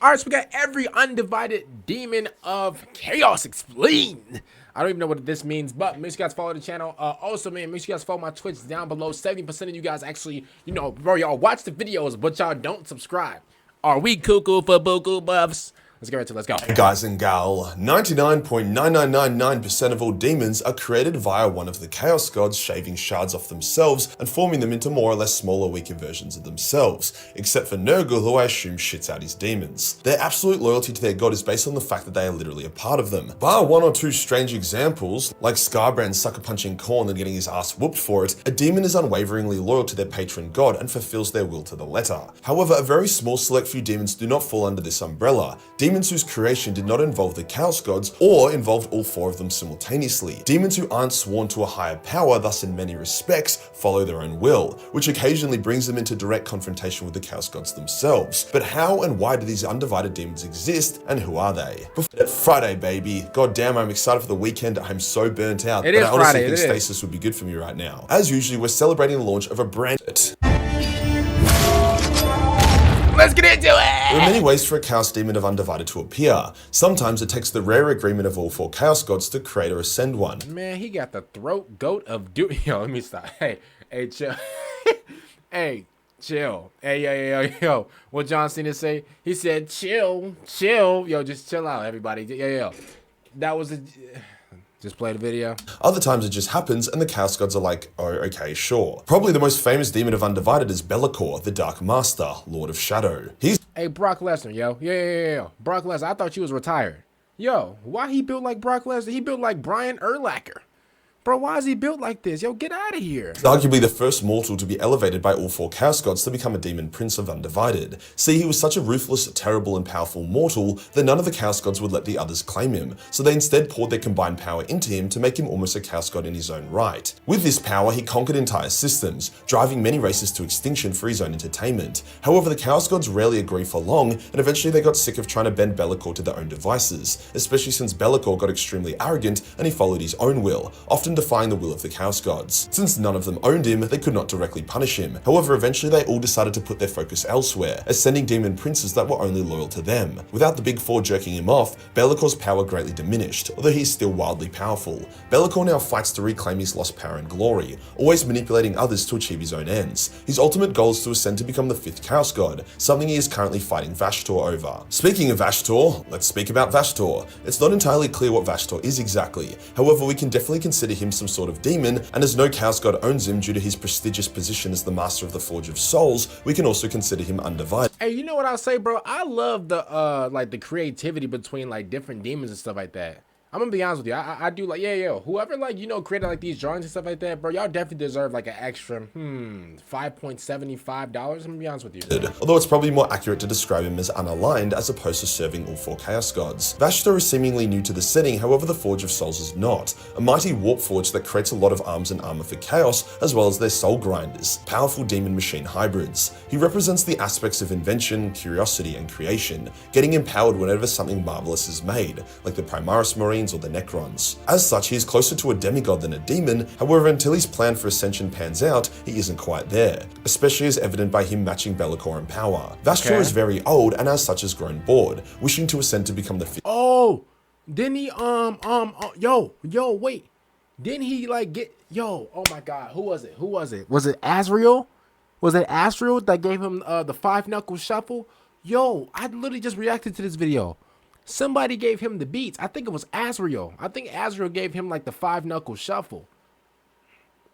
Alright, so we got every undivided demon of chaos explained. I don't even know what this means, but make sure you guys follow the channel. Also, man, make sure you guys follow my Twitch down below. 70% of you guys actually, bro, y'all watch the videos, but y'all don't subscribe. Are we cuckoo for buku buffs? Let's get right to it. Let's go. Hey guys and gal, 99.9999% of all demons are created via one of the Chaos Gods shaving shards off themselves and forming them into more or less smaller, weaker versions of themselves, except for Nurgle, who I assume shits out his demons. Their absolute loyalty to their god is based on the fact that they are literally a part of them. Bar one or two strange examples, like Scarbrand sucker punching Khorne and getting his ass whooped for it, a demon is unwaveringly loyal to their patron god and fulfills their will to the letter. However, a very small select few demons do not fall under this umbrella. Demons whose creation did not involve the Chaos Gods or involved all four of them simultaneously. Demons who aren't sworn to a higher power, thus in many respects, follow their own will, which occasionally brings them into direct confrontation with the Chaos Gods themselves. But how and why do these undivided demons exist, and who are they? Friday, baby. God damn, I'm excited for the weekend. I'm so burnt out. It is I honestly Friday, think stasis would be good for me right now. As usually, we're celebrating the launch of a brand... Let's get into it! There are many ways for a Chaos Demon of Undivided to appear. Sometimes it takes the rare agreement of all four Chaos Gods to create or ascend one. Man, he got the throat goat of Yo, let me stop. Hey, chill. Hey, chill. Hey, yo. What John Cena say? He said, chill. Yo, just chill out, everybody. Yo. That was a... Just play the video. Other times it just happens and the Chaos Gods are like, oh, okay, sure. Probably the most famous demon of Undivided is Be'lakor, the Dark Master, Lord of Shadow. Hey, Brock Lesnar, yo. Yeah. Brock Lesnar, I thought you was retired. Yo, why he built like Brock Lesnar? He built like Brian Urlacher. Bro, why is he built like this? Yo, get out of here. He's arguably the first mortal to be elevated by all four Chaos Gods to become a demon prince of Undivided. See, he was such a ruthless, terrible, and powerful mortal that none of the Chaos Gods would let the others claim him, so they instead poured their combined power into him to make him almost a Chaos God in his own right. With this power, he conquered entire systems, driving many races to extinction for his own entertainment. However, the Chaos Gods rarely agree for long, and eventually they got sick of trying to bend Be'lakor to their own devices, especially since Be'lakor got extremely arrogant and he followed his own will, often defying the will of the Chaos Gods. Since none of them owned him, they could not directly punish him. However, eventually they all decided to put their focus elsewhere, ascending demon princes that were only loyal to them. Without the big four jerking him off, Be'lakor's power greatly diminished, although he is still wildly powerful. Be'lakor now fights to reclaim his lost power and glory, always manipulating others to achieve his own ends. His ultimate goal is to ascend to become the 5th Chaos God, something he is currently fighting Vashtor over. Speaking of Vashtor, let's speak about Vashtor. It's not entirely clear what Vashtor is exactly. However, we can definitely consider him some sort of demon, and as no Chaos God owns him due to his prestigious position as the master of the Forge of Souls, we can also consider him undivided. Hey, you know what I'll say, bro? I love the like the creativity between like different demons and stuff like that. I'm gonna be honest with you. I do like, whoever like, created like these drawings and stuff like that, bro, y'all definitely deserve like an extra, $5.75. I'm gonna be honest with you. Although it's probably more accurate to describe him as unaligned as opposed to serving all four Chaos Gods. Vashtor is seemingly new to the setting, however the Forge of Souls is not. A mighty warp forge that creates a lot of arms and armor for Chaos, as well as their soul grinders, powerful demon machine hybrids. He represents the aspects of invention, curiosity, and creation, getting empowered whenever something marvelous is made, like the Primaris Marines or the Necrons. As such, he is closer to a demigod than a demon, however until his plan for ascension pans out, he isn't quite there, especially as evident by him matching Be'lakor in power. Vashtor is very old and as such has grown bored, wishing to ascend to become the 5th. Oh, didn't he, wait. Didn't he like get, oh my God, who was it? Was it Azrael? Was it Azrael that gave him the 5-knuckle shuffle? Yo, I literally just reacted to this video. Somebody gave him the beats. I think it was Azrael. I think Azrael gave him like the 5-knuckle shuffle.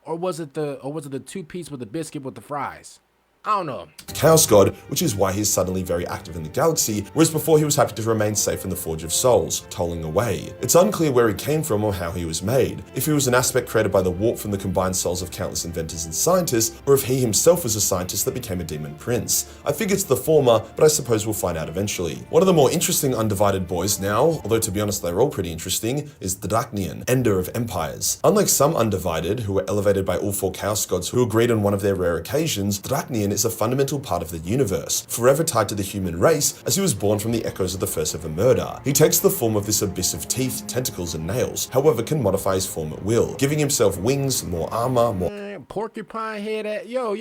Or was it the 2-piece with the biscuit with the fries? I don't know. Chaos God, which is why he's suddenly very active in the galaxy, whereas before he was happy to remain safe in the Forge of Souls, tolling away. It's unclear where he came from or how he was made, if he was an aspect created by the warp from the combined souls of countless inventors and scientists, or if he himself was a scientist that became a demon prince. I think it's the former, but I suppose we'll find out eventually. One of the more interesting undivided boys now, although to be honest they're all pretty interesting, is the Draknian, Ender of Empires. Unlike some undivided, who were elevated by all four Chaos Gods who agreed on one of their rare occasions, Draknian is a fundamental part of the universe, forever tied to the human race as he was born from the echoes of the first ever murder. He takes the form of this abyss of teeth, tentacles, and nails, however can modify his form at will, giving himself wings, more armor, more... Porcupine head at... Yo,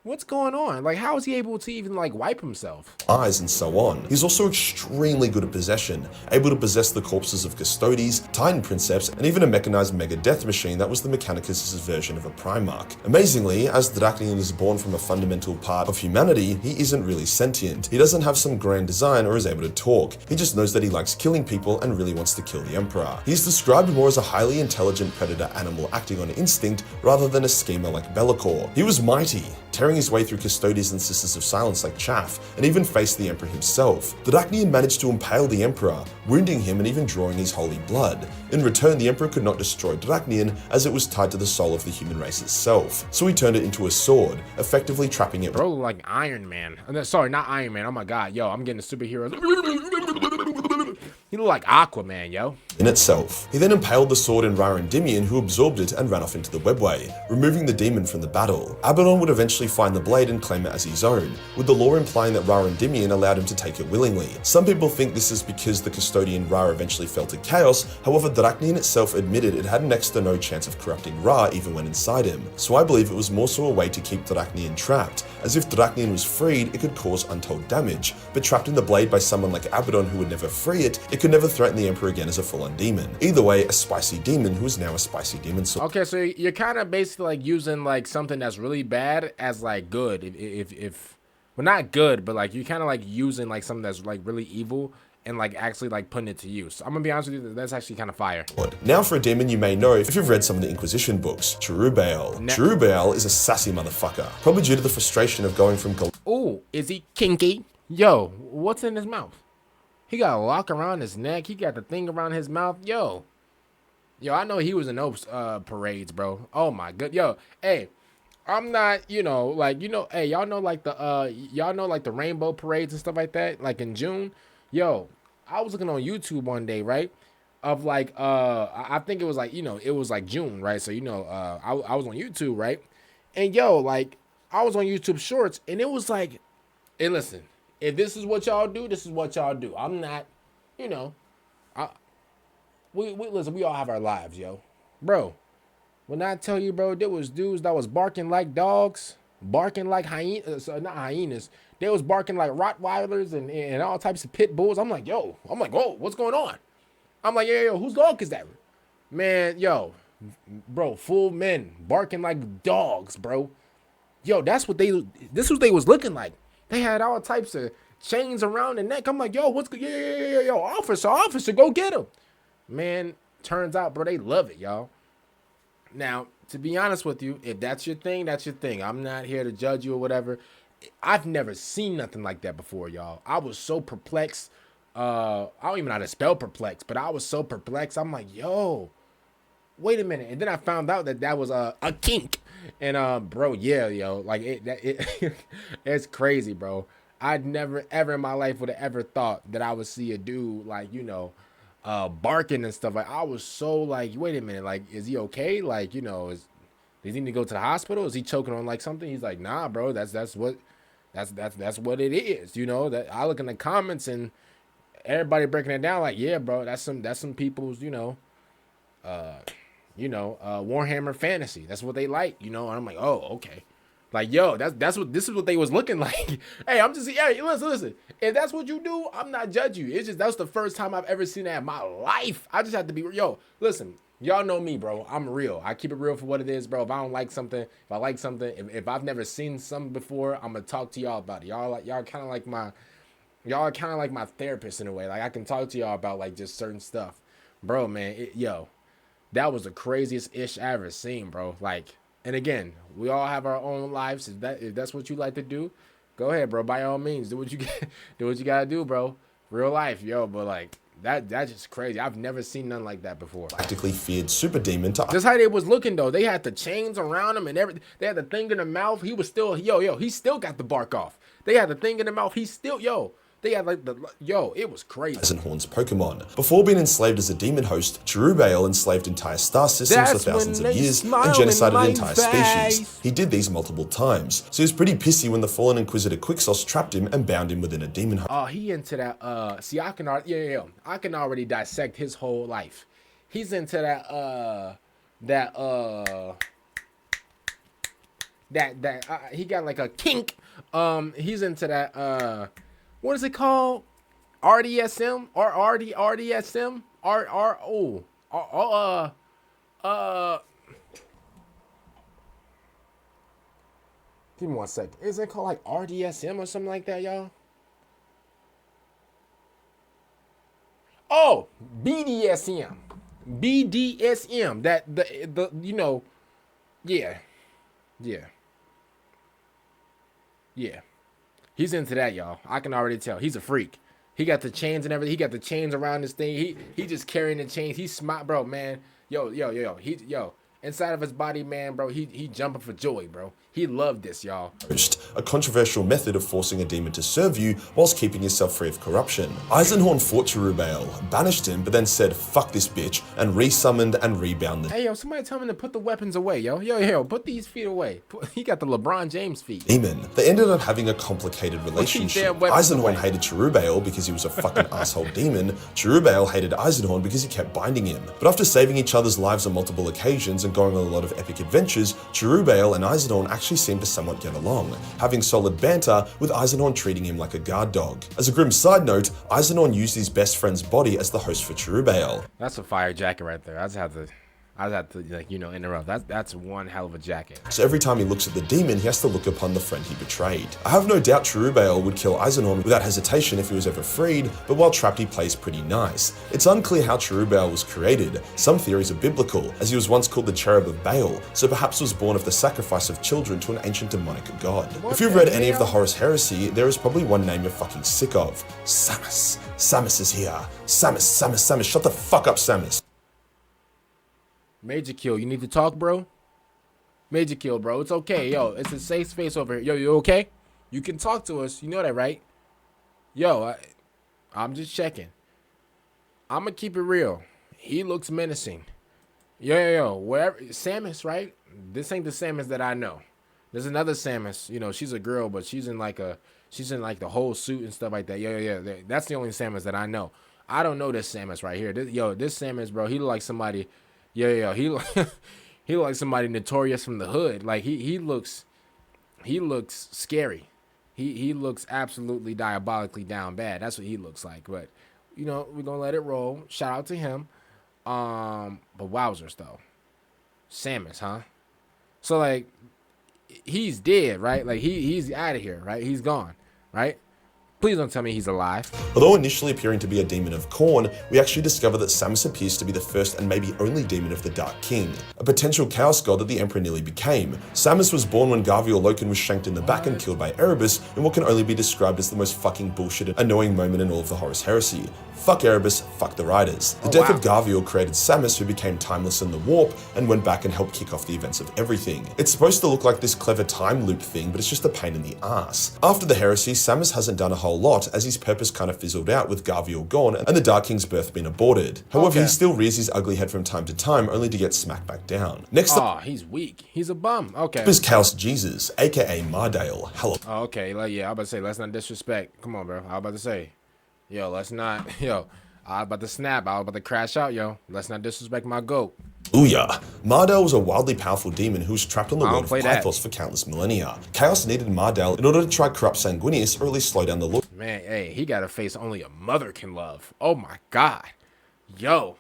What's going on? Like, how is he able to even like wipe himself? Eyes and so on. He's also extremely good at possession, able to possess the corpses of Custodes, Titan Princeps, and even a mechanized mega death machine that was the Mechanicus' version of a Primarch. Amazingly, as Dyrachnian is born from a fundamental part of humanity, he isn't really sentient. He doesn't have some grand design or is able to talk. He just knows that he likes killing people and really wants to kill the Emperor. He's described more as a highly intelligent predator animal acting on instinct rather than a schemer like Be'lakor. He was mighty, tearing his way through Custodes and Sisters of Silence like chaff, and even faced the Emperor himself. Dyrachnian managed to impale the Emperor, wounding him and even drawing his holy blood. In return, the Emperor could not destroy Dyrachnian as it was tied to the soul of the human race itself, so he turned it into a sword, effectively trapping it. Bro, like Iron Man. Sorry, not Iron Man. Oh my god, yo, I'm getting the superheroes. You look like Aquaman, yo. In itself. He then impaled the sword in Rara Endymion, who absorbed it and ran off into the webway, removing the demon from the battle. Abaddon would eventually find the blade and claim it as his own, with the lore implying that Rara Endymion allowed him to take it willingly. Some people think this is because the custodian Ra eventually fell to chaos, however Dyrachnian itself admitted it had next to no chance of corrupting Ra even when inside him, so I believe it was more so a way to keep Dyrachnian trapped, as if Dyrachnian was freed it could cause untold damage, but trapped in the blade by someone like Abaddon who would never free it, it could never threaten the Emperor again as a full-on demon. Either way, a spicy demon who is now a spicy demon sword. Okay, so you're kind of basically like using like something that's really bad as like good. If well, not good, but like you kind of like using like something that's like really evil and like actually like putting it to use. I'm gonna be honest with you, that's actually kind of fire. Now for a demon you may know if you've read some of the Inquisition books, Cherubbaal. Cherubbaal is a sassy motherfucker, probably due to the frustration of going from Ooh, is he kinky? Yo, what's in his mouth? He got a lock around his neck. He got the thing around his mouth. Yo, I know he was in those parades, bro. Oh my good. Yo, hey, I'm not, hey, y'all know like the rainbow parades and stuff like that, like in June. Yo, I was looking on YouTube one day, right? Of like, I think it was like, it was like June, right? So, I was on YouTube, right? And yo, like, I was on YouTube Shorts, and it was like, hey, listen, if this is what y'all do, this is what y'all do. I'm not, listen, we all have our lives, yo. Bro, when I tell you, bro, there was dudes that was barking like dogs, barking like hyenas, not hyenas. They was barking like Rottweilers and all types of pit bulls. I'm like, whoa, what's going on? I'm like, yo, whose dog is that? Man, yo, bro, full men barking like dogs, bro. Yo, this is what they was looking like. They had all types of chains around the neck. I'm like, yo, what's good? Yo, officer, go get him. Man, turns out, bro, they love it, y'all. Now, to be honest with you, if that's your thing, that's your thing. I'm not here to judge you or whatever. I've never seen nothing like that before, y'all. I was so perplexed. I don't even know how to spell perplexed, but I was so perplexed. I'm like, yo, wait a minute. And then I found out that was a kink. And bro, yeah, yo, like it's crazy, bro. I'd never ever in my life would have ever thought that I would see a dude like, barking and stuff. Like, I was so like, wait a minute, like, is he okay? Like, does he need to go to the hospital? Is he choking on like something? He's like, nah, bro, that's what it is. That I look in the comments and everybody breaking it down like, yeah, bro, that's some people's, Warhammer fantasy. That's what they like, and I'm like, oh, okay. Like, yo, this is what they was looking like. Hey, listen. If that's what you do, I'm not judging you. It's just that's the first time I've ever seen that in my life. I just have to be, yo, listen, y'all know me, bro. I'm real. I keep it real for what it is, bro. If I don't like something, if I like something, if I've never seen something before, I'm gonna talk to y'all about it. Y'all kind of like my therapist in a way. Like, I can talk to y'all about like just certain stuff, bro, man. That was the craziest ish I ever seen, bro. Like, and again, we all have our own lives. If that's what you like to do, go ahead, bro. By all means, do what you gotta do, bro. Real life, yo. But like that's just crazy. I've never seen nothing like that before. Practically feared super demon to. That's how they was looking though. They had the chains around him and everything. They had the thing in the mouth. He was still he still got the bark off. They had the thing in the mouth. He still They had like it was crazy. As in Khorne's Pokemon. Before being enslaved as a demon host, Cherubbaal enslaved entire star systems for thousands of years and genocided entire species. He did these multiple times, so he was pretty pissy when the fallen Inquisitor Quixos trapped him and bound him within a demon host. Oh, he into that, see, I can already dissect his whole life. He's into that he got like a kink. He's into that. What is it called? RDSM or RDSM? Give me 1 second. Is it called like RDSM or something like that, y'all? Oh, BDSM. BDSM. That the you know, yeah. He's into that, y'all. I can already tell. He's a freak. He got the chains and everything. He got the chains around this thing. He just carrying the chains. He's smart, bro, man. Yo. Inside of his body, man, bro, he jumping for joy, bro. He loved this, y'all. A controversial method of forcing a demon to serve you whilst keeping yourself free of corruption. Eisenhorn fought Cherubale, banished him, but then said, fuck this bitch, and resummoned and rebound the... Hey, yo, somebody tell him to put the weapons away, yo. Yo, put these feet away. He got the LeBron James feet. Demon. They ended up having a complicated relationship. Eisenhorn hated Cherubale because he was a fucking asshole demon. Cherubale hated Eisenhorn because he kept binding him. But after saving each other's lives on multiple occasions and going on a lot of epic adventures, Cherubale and Eisenhorn actually seemed to somewhat get along, having solid banter, with Eisenhorn treating him like a guard dog. As a grim side note, Eisenhorn used his best friend's body as the host for Cherubale. That's a fire jacket right there. I just have to like, you know, interrupt. That's one hell of a jacket. So every time he looks at the demon, he has to look upon the friend he betrayed. I have no doubt Cherubale would kill Eisenhorn without hesitation if he was ever freed, but while trapped he plays pretty nice. It's unclear how Cherubale was created. Some theories are biblical, as he was once called the Cherub of Baal, so perhaps was born of the sacrifice of children to an ancient demonic god. If you've read any of the Horus Heresy, there is probably one name you're fucking sick of. Samus. Samus is here. Samus. Shut the fuck up, Samus. Majorkill, you need to talk, bro? Majorkill, bro. It's okay. Yo, it's a safe space over here. Yo, you okay? You can talk to us. You know that, right? Yo, I'm just checking. I'm going to keep it real. He looks menacing. Yo. Wherever. Samus, right? This ain't the Samus that I know. There's another Samus. You know, she's a girl, but she's in like the whole suit and stuff like that. Yeah. That's the only Samus that I know. I don't know this Samus right here. This Samus, bro, he look like somebody... Yeah, he look like somebody notorious from the hood. Like he looks scary. He looks absolutely diabolically down bad. That's what he looks like. But you know, we're gonna let it roll. Shout out to him. But wowzers though. Samus, huh? So like he's dead, right? Like he's out of here, right? He's gone, right? Please don't tell me he's alive. Although initially appearing to be a demon of Khorne, we actually discover that Samus appears to be the first and maybe only demon of the Dark King, a potential chaos god that the Emperor nearly became. Samus was born when Garviel Loken was shanked in the back and killed by Erebus in what can only be described as the most fucking bullshit annoying moment in all of the Horus Heresy. Fuck Erebus, fuck the Riders. The death of Garviel created Samus, who became timeless in the warp and went back and helped kick off the events of everything. It's supposed to look like this clever time loop thing, but it's just a pain in the ass. After the Heresy, Samus hasn't done a whole lot, as his purpose kind of fizzled out with Garviel gone and the Dark King's birth been aborted. However, he still rears his ugly head from time to time, only to get smacked back down. Next up, he's weak. He's a bum. Okay. is Chaos Jesus, aka Mardale. Hello. Oh, okay. Like, yeah, I was about to say, let's not disrespect. Come on, bro. I was about to say, yo, let's not, yo. I was about to snap. I was about to crash out, yo. Let's not disrespect my goat. Ooh-yeah. Mardale was a wildly powerful demon who was trapped on the world of Pythos for countless millennia. Chaos needed Mardale in order to try corrupt Sanguinius or at least slow down the Lord. Man, hey, he got a face only a mother can love. Oh my God. Yo.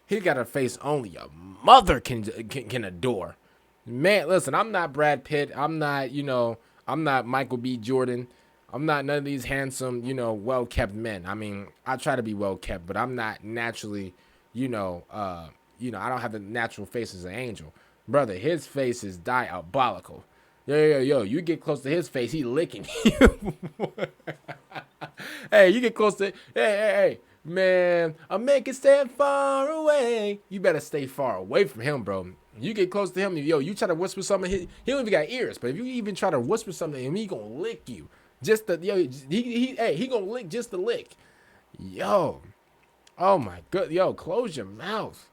He got a face only a mother can adore. Man, listen, I'm not Brad Pitt. I'm not, I'm not Michael B. Jordan. I'm not none of these handsome, well-kept men. I mean, I try to be well-kept, but I'm not naturally, I don't have the natural face as an angel. Brother, his face is diabolical. Yo, you get close to his face, he licking you. Hey, you get close to, hey, man, a man can stand far away. You better stay far away from him, bro. You get close to him, you try to whisper something, he don't even got ears, but if you even try to whisper something to him, he gonna lick you. Just the, he gonna lick just the lick. Yo, oh my God, yo, close your mouth.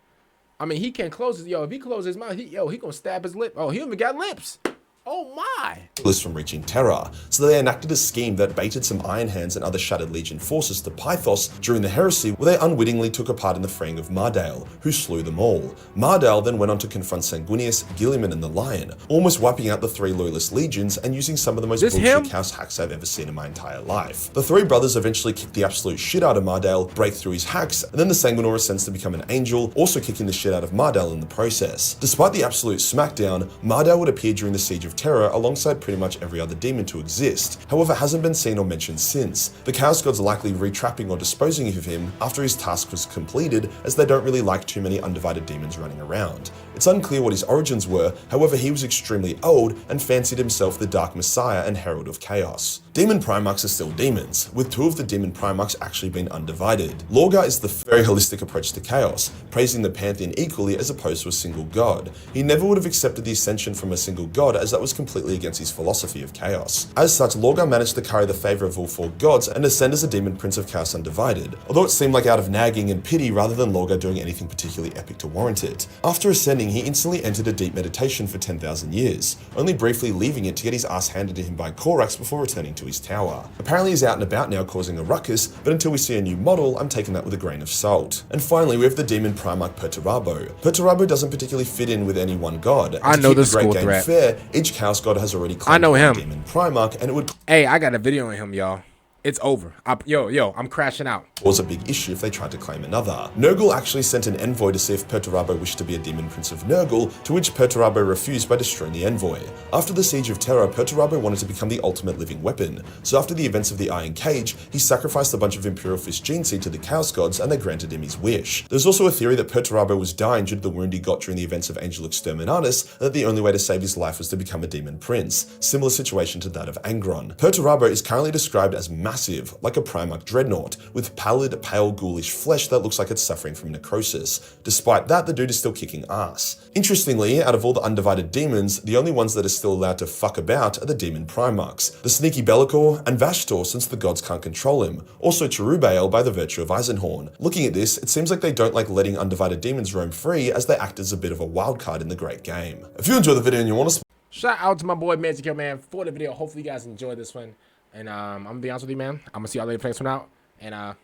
I mean, he can't close his, if he closes his mouth, he gonna stab his lip. Oh, he even got lips. Oh my! From reaching Terra, so they enacted a scheme that baited some Iron Hands and other Shattered Legion forces to Pythos during the Heresy, where they unwittingly took a part in the freeing of Mardale, who slew them all. Mardale then went on to confront Sanguinius, Guilliman, and the Lion, almost wiping out the 3 Loyalist legions and using some of the most bullshit chaos hacks I've ever seen in my entire life. The 3 brothers eventually kicked the absolute shit out of Mardale, break through his hacks, and then the Sanguinor ascends to become an angel, also kicking the shit out of Mardale in the process. Despite the absolute smackdown, Mardale would appear during the Siege of Terra alongside pretty much every other demon to exist, however hasn't been seen or mentioned since. The Chaos Gods likely retrapping or disposing of him after his task was completed, as they don't really like too many undivided demons running around. It's unclear what his origins were, however he was extremely old and fancied himself the Dark Messiah and Herald of Chaos. Demon Primarchs are still demons, with 2 of the Demon Primarchs actually being undivided. Lorgar is the very holistic approach to chaos, praising the Pantheon equally as opposed to a single god. He never would have accepted the ascension from a single god, as that was completely against his philosophy of chaos. As such, Lorgar managed to carry the favour of all 4 gods and ascend as a Demon Prince of Chaos Undivided, although it seemed like out of nagging and pity rather than Lorgar doing anything particularly epic to warrant it. After ascending, he instantly entered a deep meditation for 10,000 years, only briefly leaving it to get his ass handed to him by Korax before returning to his tower. Apparently he's out and about now causing a ruckus, but until we see a new model, I'm taking that with a grain of salt. And finally, we have the Demon Primarch Perturabo. Perturabo doesn't particularly fit in with any one god. I know the great game fair, each Chaos God has already claimed Demon Primarch, and it would... Hey, I got a video on him, y'all. It's over. I'm crashing out. Was a big issue if they tried to claim another. Nurgle actually sent an envoy to see if Perturabo wished to be a Demon Prince of Nurgle, to which Perturabo refused by destroying the envoy. After the Siege of Terra, Perturabo wanted to become the ultimate living weapon, so after the events of the Iron Cage, he sacrificed a bunch of Imperial Fist gene seed to the Chaos Gods and they granted him his wish. There's also a theory that Perturabo was dying due to the wound he got during the events of Angel Exterminatus, and that the only way to save his life was to become a Demon Prince, similar situation to that of Angron. Perturabo is currently described as massive, like a Primarch Dreadnought, with pallid, pale, ghoulish flesh that looks like it's suffering from necrosis. Despite that, the dude is still kicking ass. Interestingly, out of all the undivided demons, the only ones that are still allowed to fuck about are the Demon Primarchs, the sneaky Be'lakor, and Vashtor, since the gods can't control him, also Cherubael by the virtue of Eisenhorn. Looking at this, it seems like they don't like letting undivided demons roam free, as they act as a bit of a wildcard in the great game. If you enjoyed the video and you want to... Shout out to my boy Majorkill, man, for the video. Hopefully you guys enjoyed this one. And I'm gonna be honest with you, man. I'm gonna see y'all later. Thanks for now. And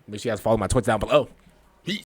make sure you guys follow my Twitter down below.